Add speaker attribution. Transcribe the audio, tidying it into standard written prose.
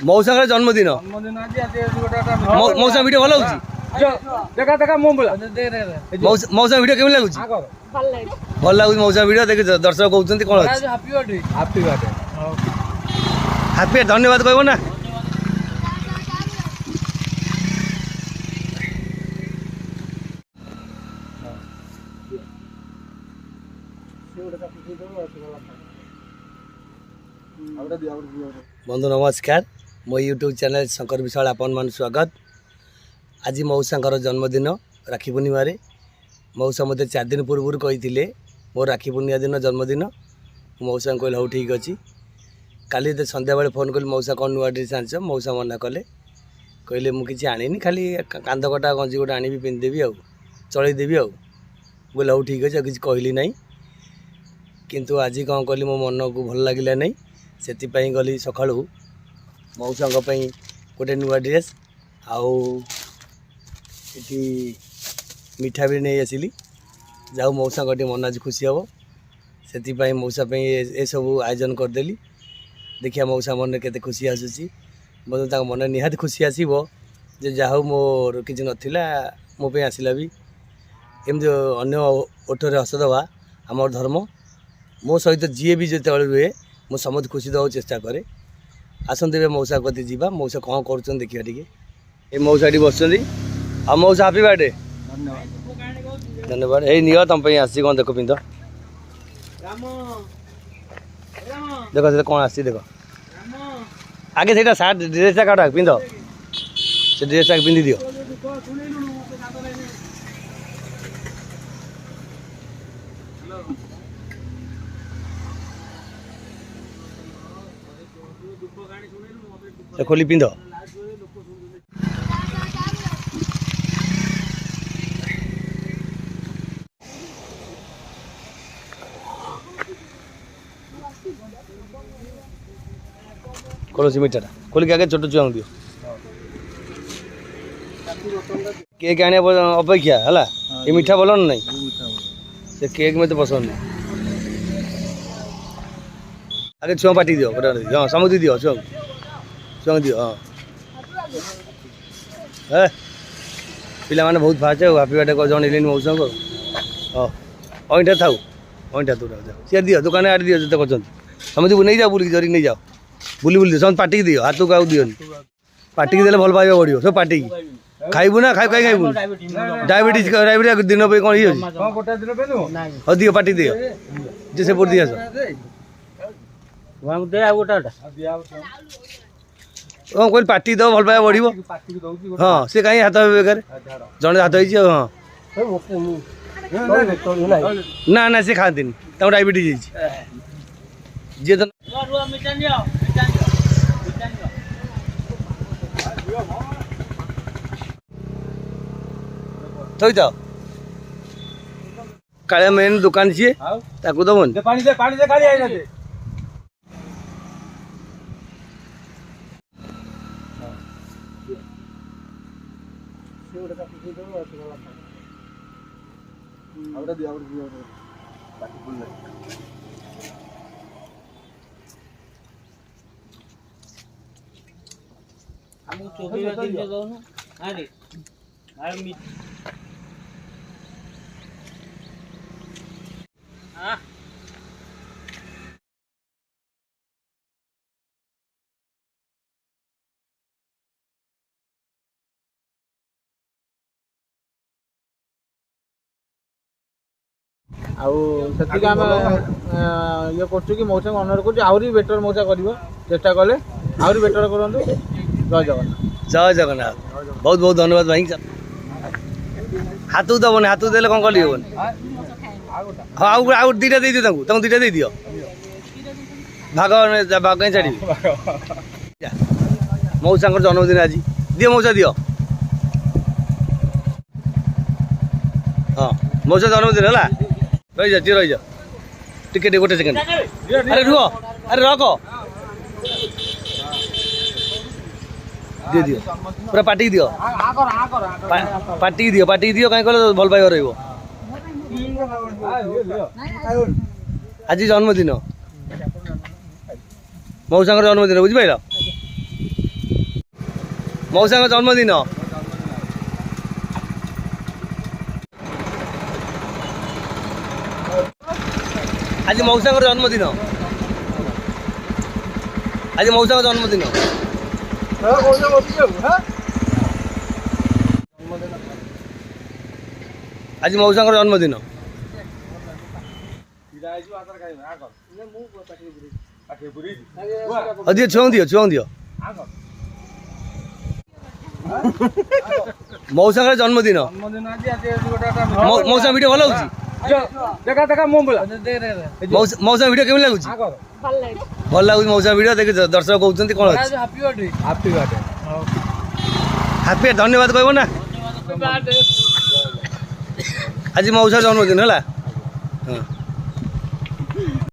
Speaker 1: मौसा जन्मदिन मौसा वीडियो भल हो
Speaker 2: देखा देखा
Speaker 1: मौसा वीडियो केमी लगुच भल लगुच मौसा वीडियो देख दर्शक कहते कौन हैप्पी धन्यवाद कहब ना बंधु नमस्कार मो यूट्यूब चैनल शंकर विशाल आपन मान स्वागत। आज मौसा जन्मदिन राखी पूर्णिमा मौसा मत 4 दिन पूर्व कही मोर राखी पूर्णिमा दिन जन्मदिन मौसा कहले हूँ ठीक अच्छी काली संध्या बेले फोन कली मौसा कौन नुआ ड्रेस आन मौसा मना कले कहले मुझे आनी खाली कांद कटा गंजी गोटे आनी पिंधिदेवी आउ चलदेवी आउ बोले हूँ ठीक अच्छे किसी कहली ना किंतु आज कौन कली मो मन को भल लगे नहीं से गली सका मौसा गोटे नुआ ड्रेस आउ मिठा भी नहीं आसली जाऊ मौसा गोटे मन आज खुशी हम से मौसा ये सब आयोजन करदेली देखिए मौसा मन के खुशी आसूसी बंधु मन निहाती खुशी आसो जे जाऊ मोर कि नाला मोप आसला भी एमती अन्य ओठरे हस दवा आम धर्म मो सहित जी भी जो रुहे मु समस्त खुशी देवा चेष्टा करे आसते मौसा कति जावा मौसा कौन कर देखिए टे ये मौसा बस मौसा हापी बर्थडे धन्यवाद यही नियो तुम आसी कौन देख पिंध देख से कौन आसी देख आगे से सार्ट ड्रेसा काट पिंध से ड्रेसा पिंधि दियो खोली पिंध खोलो से मीठा खोल के आगे छोट छुआ दियो केक आने अपेक्षा है ये मीठा बोल ना नहीं से केक में तो पसंद नहीं आगे छुआ पाटी दियो हाँ समुद्री दियो छुआ छुआ दियो हाँ है पिला माने बहुत फास्ट है हापी बर्थडे कर जन मौसा को हाँ अईटा था अईटा तू सी दियो दुकान आड़ दियो जो कर समझ नहीं जाओ बुल जरी नहीं जाओ बुली बुली दियो समझ पाटिक दियो हाथ को दियोनी पाटिक देले भल पाइबा पड़ो सब पाटिक खाइबू ना खाई खाइबू डायबिटीज दिन पे कौन ये हाँ दियो पाटिक दियो जे से दिया हाँ कोई पार्टी दो भल पाइबा बढ़ो हाँ सी कहीं हाथ बेकार जड़े हाथ हो हाँ ना ना सी खाती डायबिटीज जी तो थोई जाओ काले मेन दुकान सी ताकू दबन
Speaker 2: पानी दे खाली आई जाते आवड़ा दिया बाकी फुल हम चोरी दिन जाऊ ना अरे अरे मी हां आती आम ये कर मौसा अनुरोध कर आहरी बेटर मौसा कर चेष्टा कले आहरी बेटर करूँ जय जगन्नाथ
Speaker 1: जय जगन्नाथ बहुत बहुत धन्यवाद भाई हाथ दबन हाथ देले कौन कल हाँ आउ दीटा दे दियो तुम दीटा दे दियो भाग भाग कहीं छाड़ी मौसा जन्मदिन आज दियो मौसा दियो हाँ मौसा जन्मदिन है रही जा रही जा टिके गोटे सेकेंड अरे रुह अरे रख दे दियो पूरा पाटी दियो पाटी दियो कहीं कहले भल पाइबा रहिबो आज जन्मदिन ମଉସାଙ୍କର ଜନ୍ମଦିନ ବୁଝିପାରିଲ ମଉସାଙ୍କ ଜନ୍ମଦିନ ଆଜି ମଉସାଙ୍କର ଜନ୍ମଦିନ ଆଜି ମଉସାଙ୍କ ଜନ୍ମଦିନ ଆଜି ମଉସାଙ୍କର ଜନ୍ମଦିନ ଦିଅ ଛୁଆଁ ଦିଅ ମଉସାଙ୍କର ଜନ୍ମଦିନ ମଉସା ଭିଡ଼ିଓ ଭଲ ହଉଛି ମଉସା ଭିଡ଼ିଓ କେମିତି ଲାଗୁଛି ଭଲ ଲାଗୁଛି ମଉସା ଭିଡ଼ିଓ ଦେଖି ଦର୍ଶକ କହୁଛନ୍ତି କ'ଣ ଅଛି ହାପି ଧନ୍ୟବାଦ କହିବ ନା ଆଜି ମଉସା ଜନ୍ମଦିନ ହେଲା ହଁ